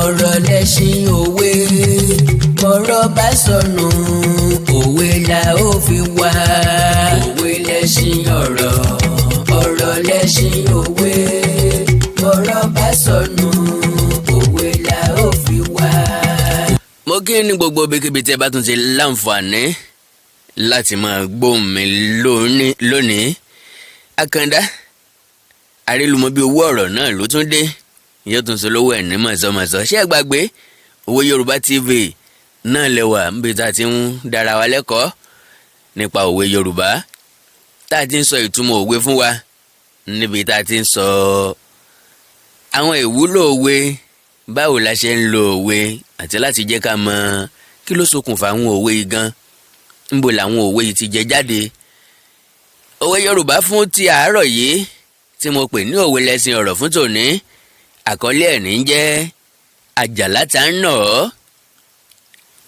ọ̀rọ̀ lẹṣin òwe bọ́rọ̀ bá sọnù òwe la ó fi wá. òwe lẹṣin ọ̀rọ̀ ọ̀rọ̀ lẹṣin òwe bọ́rọ̀ bá sọnù òwe la ó fi wá. mo kí ní gbogbo ibikíbi tí ẹ bá tún ti láǹfààní láti máa gbóhùn mi lónìí. Àkàndá àrélùmọ́ bí owó ọ̀rọ̀ náà ló tún dé yóò tún sọ lówó ẹ̀ ní mọ̀sánmọ̀sán. ṣé ẹ gbàgbé Òwe Yorùbá TV náà lẹ́wà níbi tá a ti ń dára wa lẹ́kọ̀ọ́ nípa òwe Yorùbá, tá a ti ń sọ ìtumọ̀ òwe fún wa, níbi tá a ti ń sọ àwọn ìwúlò òwe, báwo la ṣe ń lo òwe, àti láti jẹ́ ká mọ̀ kí ló ṣokùnfà àwọn òwe yìí gan, níbo làwọn òwe yìí ti jẹ jáde. Òwe Yorùbá fún ti àárọ̀ yìí tí mo pè ní òwe lẹṣin ọ̀rọ̀ fún tòní, àkọlé ẹ̀ ní jẹ́ àjàlá tá ń nà ọ́.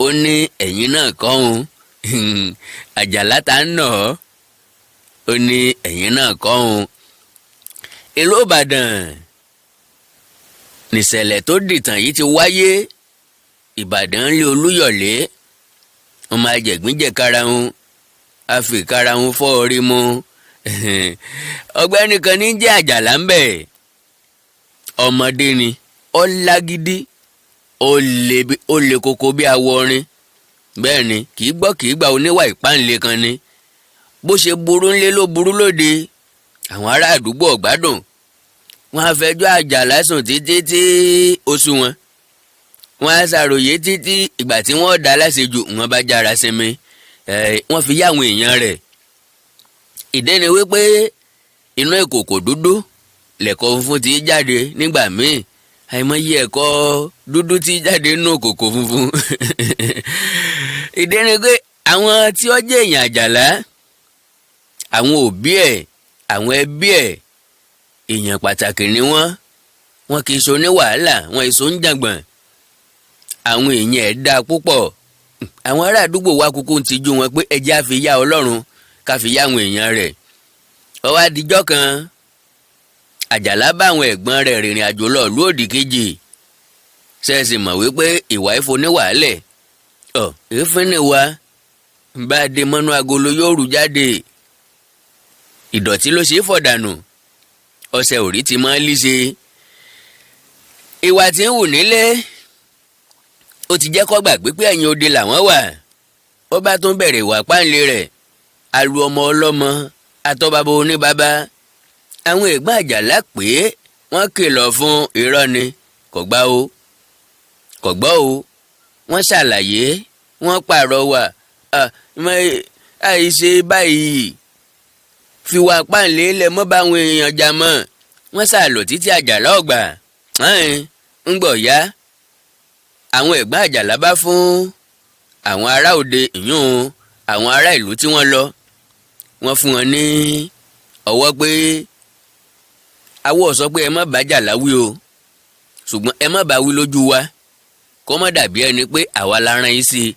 Ó ní ẹ̀yin náà kọ́hún àjàlá tá ń nà ọ́. Ó ní ẹ̀yin náà kọ́hún. Ìlú Ìbàdàn nìṣẹ̀lẹ̀ tó dìtàn yìí ti wáyé. Ìbàdàn lé Olúyọ̀lé, ọmọ ajẹ̀gbínjẹ̀ karahun àfi karahun fọ́ orí mu. Ọ̀gbẹ́ni kan ní jẹ́ àjàlá ń bẹ̀. Ọmọdé ni, ó lágídí, ó le koko bí awọ orin. Bẹ́ẹ̀ ni, kì í gbọ́ kì í gbà, oníwà ìpáǹle kan ni. Bó ṣe burú ńlé ló burú lóde. Àwọn ará àdúgbò ọ̀gbádùn. Wọ́n á fẹjọ́ àjàlá sùn títí tí ó sú wọn. Wọ́n á ṣàròyé títí ìgbà tí wọ́n dá láṣejù wọ́n bá jára sinmi. Wọ́n fi yá àwọn èèyàn rẹ̀. Ìdí ni wípé inú ìkòkò dúdú lẹ̀kọ́ funfun ti jáde nígbà míì. Àìmọye ẹ̀kọ́ dúdú ti jáde nínú ìkòkò funfun. Ìdí ni pé àwọn tí ó jẹ́ èèyàn àjàlá, àwọn òbí ẹ̀, àwọn ẹbí ẹ̀, èèyàn pàtàkì ni wọ́n. Wọn kì í so ní wàhálà, wọn èso ń jàngbọ̀n. Àwọn èèyàn ẹ̀ dáa púpọ̀. Àwọn ará àdúgbò wa kúkú ń tijú wọn pé ẹjẹ́ á fi yá Ọlọ́run ká fi yá àwọn èèyàn rẹ̀. Ó wá dijọ́ kan, àjàlá bá àwọn ẹ̀gbọ́n rẹ̀ rìnrìn àjò lọ ìlú òdì kejì. Ṣẹ́ẹ̀sì mọ̀ wípé ìwà ìfoníwàálẹ̀ èéfín ni wa bá a dé mọ́nú agolo yóò rú jáde. Ìdọ̀tí ló ṣe é fọ̀dànù, ọṣẹ òrí ti máa ń líṣe. Ìwà tí ń wù nílé ó ti jẹ́ kó gbàgbé pé ẹ̀yìn odi làwọn wà. Ó bá tún bẹ̀rẹ̀ ìwà páńlé rẹ̀, alu ọmọ ọlọ́mọ, atọ́baba oníbaba. Àwọn ẹ̀gbọ́n àjàlá pé wọ́n kìlọ̀ fún irọ́ ni, kò gbà o, kò gbọ́ o. Wọ́n ṣàlàyé, wọ́n pàrọwà, àìṣe báyìí, fi wà páńlé lẹ̀ mọ́ báwọn èèyàn jà mọ́. Wọ́n ṣàlò títí àjàlá ọ̀gbà. ń gbọ̀ yá, àwọn ẹ̀gbọ́n àjàlá bá fún àwọn ará òde ìyún àwọn ará ìlú tí wọ́n lọ, wọ́n fún wọn ní ọwọ́ pé awọ́ sọ pé ẹ má bá àjàlá wí o, ṣùgbọ́n ẹ má bá wí lójú wa kó má dàbí ẹni pé àwa la rán yín sí i.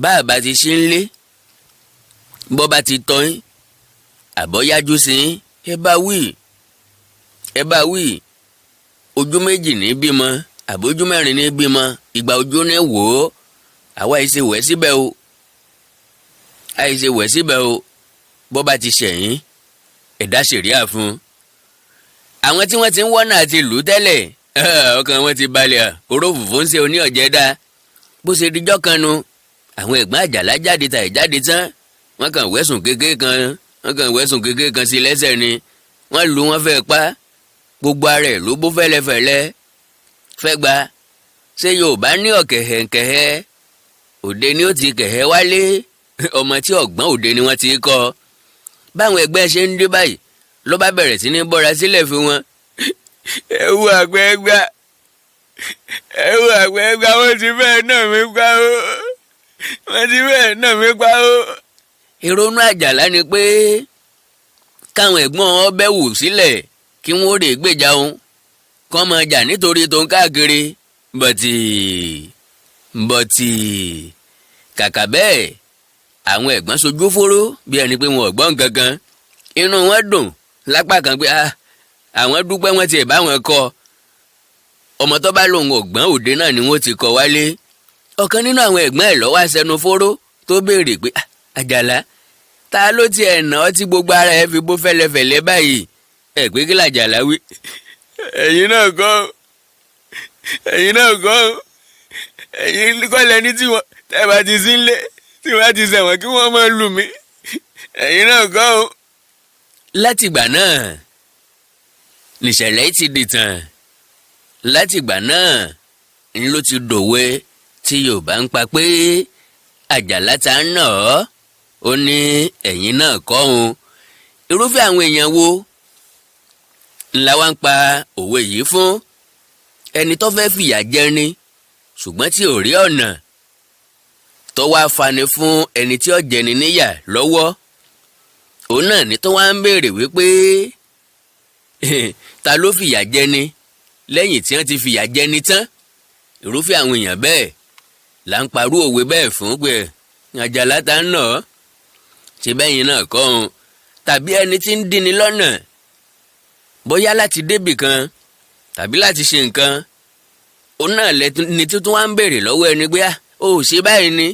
bá a bá ti ṣe ń lé, bọ́ bá ti tọ́ yín àbọ̀yájú sí yín, ẹ bá wí. Ojú méjì ní bímọ àbójú mẹ́rin ní bímọ, ìgbà ojú ní wò ó. Àwa àìṣe wẹ̀ síbẹ̀ o, bọ́ bá ti ṣẹ̀yìn ẹ̀dá ṣèríà fún. Àwọn tí wọ́n ti ń wọ́nà àti ìlú tẹ́lẹ̀, ọkàn wọn ti balẹ̀, oró fùfú ń ṣe oní ọ̀jẹ̀ dá. Bó ṣe dijọ́ kan nu, àwọn ẹ̀gbọ́n àjàlá jáde ta ìjáde tán, wọ́n kàn wẹ̀sùn kékeré kan sí lẹ́sẹ̀ ni. Wọ́n lù wọ́n fẹ́ pa, gbogbo ara ẹ̀ ló bó fẹ́lẹ́fẹ́lẹ́. Fẹ́ gba ṣé Yorùbá ní ọ̀kẹ̀hẹ̀kẹ̀hẹ̀ òde ni ó ti kẹ̀hẹ́ wálé, ọmọ tí ọ̀gbọ́n òde ni wọ́n ti kọ́. Báwọn ẹgbẹ́ ṣe ń dé báyìí ló bá bẹ̀rẹ̀ sí ní bọ́ra sílẹ̀ fún wọn. ẹ wo àgbẹ̀gbà wọ́n ti fẹ́ẹ̀ náà mi pa ó. Ìrònú àjàlá ni pé káwọn ẹ̀gbọ́n ọbẹ̀ wù sílẹ̀ kí wọ́n rè gbèjà òun, kọ́ máa jà nítorí tó ń káàkiri. bọ̀tì kàkà bẹ́ẹ̀, àwọn ẹ̀gbọ́n sojú fóró bí ẹni pé wọn ò gbọ́ nǹkan kan. Inú wọn dùn lápá kan pé àwọn dúpẹ́ wọn tiẹ̀ bá wọn kọ́. ọmọ tó bá lòun ọ̀gbọ́n òde náà ni wọ́n ti kọ wálé. ọ̀kan nínú àwọn ẹ̀gbọ́n ẹ̀ ló wá sẹ́nu fóró tó béèrè pé Àjàlá ta ló tiẹ̀ nà ọ́ tí gbogbo ara ẹ fi bó fẹ́lẹ́fẹ́lẹ́ báyìí. ẹ pé kí l'Àjàlá wí. ẹ̀yin náà kọ́ ẹ̀yin kọ́ lẹni tí wọ́n tẹ́ bá ti sí nílé tí wọ́n ti ṣẹ̀wọ̀n kí wọ́n máa lù mí. ẹ̀yin náà kọ́ o. látìgbà náà nìṣẹ̀lẹ̀ ti dìtàn. látìgbà náà ń ló ti dòwe tí Yorùbá ń pa pé Àjàlá ta ń nà ọ́ ó ní ẹ̀yin náà kọ́ òun. irúfẹ́ àwọn èèyàn wo ńlá wa ń pa òwe yìí fún? ẹni tó fẹ́ fìyà jẹni ṣùgbọ́n tí ò rí ọ̀nà tó wá fani fún ẹni tí ó jẹni níyà lọ́wọ́. òun náà ni tó wá ń béèrè wípé ta ló fìyà jẹni lẹ́yìn tí wọ́n ti fìyà jẹni tán. irúfẹ́ àwọn èèyàn bẹ́ẹ̀ là ń parú òwe bẹ́ẹ̀ fún pé Àjàlá ta ń nà ọ́ ṣe bẹ́yìn náà kọ́ ọ́n. tàbí ẹni tí ń dínni lọ́nà bóyá láti débì kan tàbí láti ṣe nǹkan. òun náà ni tuntun wá ń béèrè lọ́wọ́ ẹni pé ó ṣe báyìí ni.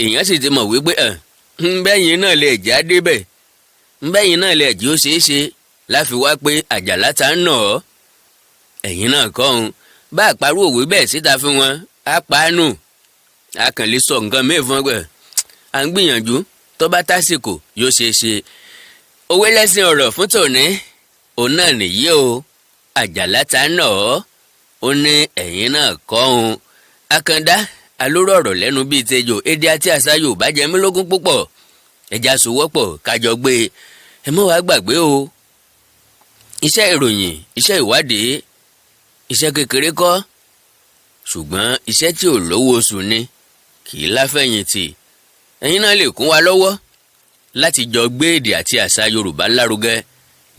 èèyàn sì ti mọ̀ wípé bẹ́yìn náà lè jẹ́ àdébẹ̀ bẹ́yìn náà lè jí ó ṣeé ṣe láfi wá pé Àjàlá ta ń nà ọ́ ẹ̀yin náà kọ́ ọ́n. bá àparú òwe bẹ́ẹ̀ síta fún wọn á pa á nù. a kàn lè sọ nǹkan mìíràn fún ẹ à ń gbìyànjú tó bá tásìkò yóò ṣeé ṣe. òwe lẹ́sìn ọ̀rọ̀ fún tòní òun náà nìyí o. Àjàlá ta ń nà ọ́ ó ní ẹ̀yin náà kọ́ ọ́n. Àkàndá alóró ọ̀rọ̀ lẹ́nu bíi tejò èdè àti àṣà Yorùbá jẹ mí lógún púpọ̀. ẹja sowọ́pọ̀ kájọ gbé ẹ mọ́ wàá gbàgbé o. iṣẹ́ ìròyìn iṣẹ́ ìwádìí iṣẹ́ kékeré kọ́ ṣùgbọ́n iṣẹ́ tí ò lówó oṣù ni kì í láfẹ̀yìntì. ẹ̀yin náà lè kún wa lọ́wọ́ láti jọ gbé èdè àti àṣà Yorùbá lárugẹ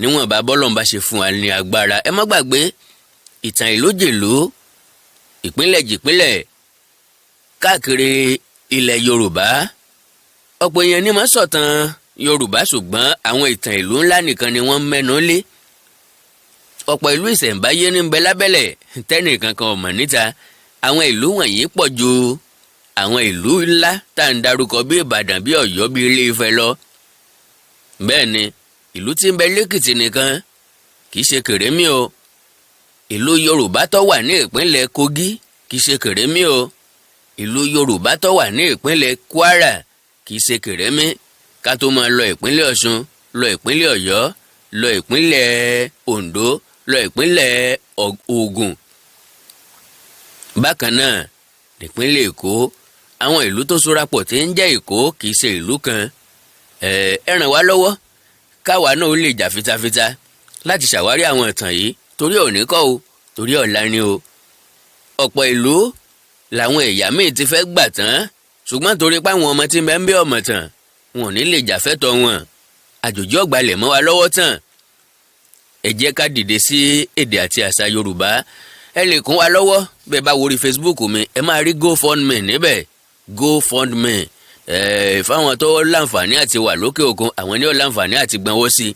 níwọ̀n bá bọ́lọ̀ ń bá ṣe fún wa ní agbára. ẹ má gbàgbé ìtàn ìlójèlú ìpínlẹ̀ jìpínlẹ̀ káàkiri ilẹ̀ Yorùbá. ọ̀pọ̀ èèyàn ni máa sọ̀tàn Yorùbá ṣùgbọ́n àwọn ìtàn ìlú ńlá nìkan ni wọ́n mẹ́nu lé. ọ̀pọ̀ ìlú ìṣẹ̀ǹbáyé ní bẹ lábẹ́lẹ̀ tẹ́nìkan kan ò mọ̀ níta. àwọn ìlú wọ̀nyí pọ̀ ju àwọn ìlú ńlá tá à ń darúkọ bí Ìbàdàn bí Ọ̀yọ́ bí Ilé-Ifẹ̀ lọ. bẹ́ẹ̀ ni ìlú tí ń bẹ lẹ́kìtì nìkan kì í ṣe kèrémí o. ìlú Yorùbá tó wà ní ìpínlẹ̀ Kogi kì í ṣe kèrémí o. ìlú Yorùbá tó wà ní ìpínlẹ̀ Kwara kì í ṣe kèrémí. ká tó máa lọ ìpínlẹ̀ Ọ̀ṣun lọ ìpínlẹ̀ Ọ̀yọ́ lọ ìpínlẹ̀ Oǹdó lọ ìpínlẹ̀ Ògùn. bákan náà nípínlẹ̀ Èkó àwọn ìlú tó sorapọ̀ tí ń jẹ́ Èkó kì í ṣe ìlú kan. ẹ ràn wá lọ́wọ́ káwa náà ó lè jà fitafita láti ṣàwárí àwọn ìtàn yìí torí òní kọ́ o torí ọ̀la ni o. ọ̀pọ̀ ìlú làwọn ẹ̀yà míì ti fẹ́ gbà tán ṣùgbọ́n torí páwọn ọmọ tí ń bẹ ń bí ọmọ tàn wọn ò ní lè jà fẹ́tọ̀ wọn. àjòjì ọ̀gbalẹ̀ mọ́ wa lọ́wọ́ tán. ẹ jẹ́ ká dìde sí èdè àti àṣà Yorùbá. ẹ lè kún wa lọ́wọ́ bẹ́ẹ̀ bá worí Facebook mi ẹ máa rí GoFundMe níbẹ̀ GoFundMe. fáwọn tó láǹfààní àti wà lókè òkun àwọn ní ó láǹfààní àti gbọ́nwó sí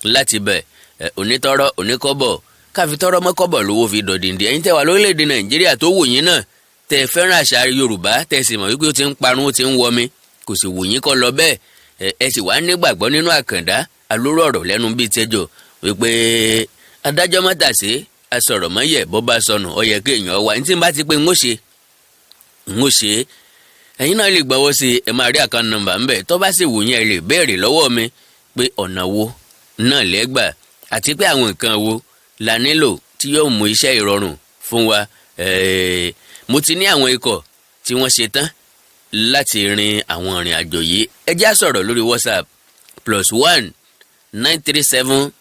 láti bẹ̀. onítọ́rọ́ oníkọ́bọ̀ káfi tọ́rọ́ mọ́kọ́bọ̀ lówó fi dọ̀dìndì. ẹ̀yin tẹ́ wà lórílẹ̀‐èdè Nàìjíríà tó wù yín náà tẹ́ fẹ́ràn àṣà Yorùbá tẹ́ sì mọ̀ wípé ó ti ń parun ó ti ń wọmi kò sì wù yín kọ́ lọ bẹ́ẹ̀. ẹ sì wá nígbàgbọ́ nínú Àkàndá alóró ọ̀rọ̀ lẹ́nu bíi tẹ́jọ́ wípé adájọ́ mọ́tàsé asọ̀rọ̀ mọ́yẹ̀ bó bá sọnù ó yẹ kí èèyàn wá ní tí n bá ti pé ń ó ṣe ẹ̀yin náà lè gbọ́wọ́ sí ẹ máa rí àkáǹtì nọ́mbà ńbẹ̀ tó bá sì wù yín ẹ lè béèrè lọ́wọ́ mi pé ọ̀nà wo náà lẹ́gbà àti pé àwọn nǹkan wo la nílò tí yóò mú iṣẹ́ ìrọ̀rùn fún wa. mo ti ní àwọn ikọ̀ tí wọ́n ṣe tán láti rin àwọn ìrìn àjò yìí. ẹ já sọ̀rọ̀ lórí WhatsApp +1 937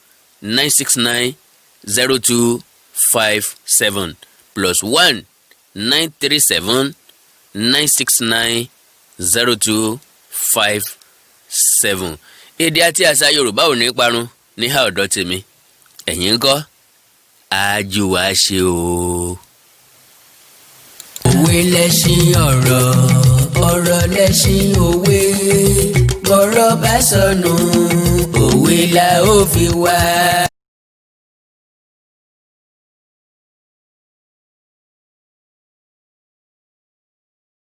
969 0257 +1 937 969 0257. èdè àti àṣà Yorùbá ò ní parun ní ọ̀dọ̀ tèmi. ẹ̀yin ńkọ́ àjò wa ṣe o. òwe lẹṣin ọ̀rọ̀ ọ̀rọ̀ lẹṣin òwe bọ́rọ̀ bá sọnù òwe la ó fi wá.